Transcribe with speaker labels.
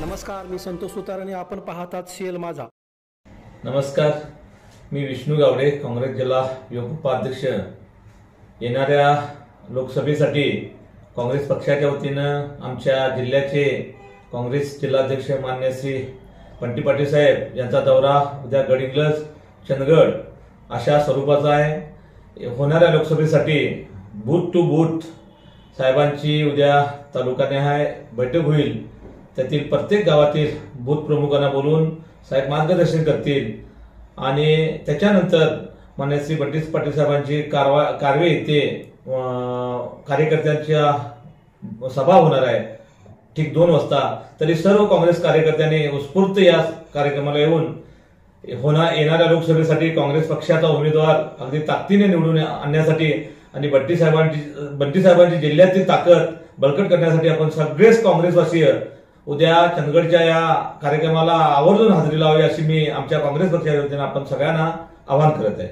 Speaker 1: नमस्कार, मी संतोष सुतार आणि आपण पाहतात सीएल माझा.
Speaker 2: नमस्कार, मी विष्णू गावडे, काँग्रेस जिल्हा युवक उपाध्यक्ष. येणाऱ्या लोकसभेसाठी काँग्रेस पक्षाच्या वतीनं आमच्या जिल्ह्याचे काँग्रेस जिल्हाध्यक्ष मान्य श्री बंटी पाटील साहेब यांचा दौरा उद्या गडिंग्लज चंदगड अशा स्वरूपाचा आहे. होणाऱ्या लोकसभेसाठी बूथ टू बूथ साहेबांची उद्या तालुकानिहाय बैठक होईल. त्यातील प्रत्येक गावातील बूथ प्रमुखांना बोलून साहेब मार्गदर्शन करतील आणि त्याच्यानंतर मान्य श्री बंटी पाटील साहेबांची कारवे येथे कार्यकर्त्यांच्या सभा होणार आहे ठीक 2 वाजता. तरी सर्व काँग्रेस कार्यकर्त्यांनी उत्स्फूर्त या कार्यक्रमाला येऊन येणाऱ्या लोकसभेसाठी काँग्रेस पक्षाचा उमेदवार अगदी ताकदीने निवडून आणण्यासाठी आणि बंटी साहेबांची जिल्ह्यातील ताकद बळकट करण्यासाठी आपण सगळेच काँग्रेसवासीय उद्या चंदगडच्या या कार्यक्रमाला आवर्जून हजेरी लावावी अशी मी आमच्या काँग्रेस पक्षाच्या वतीने आपण सगळ्यांना आवाहन करत आहे.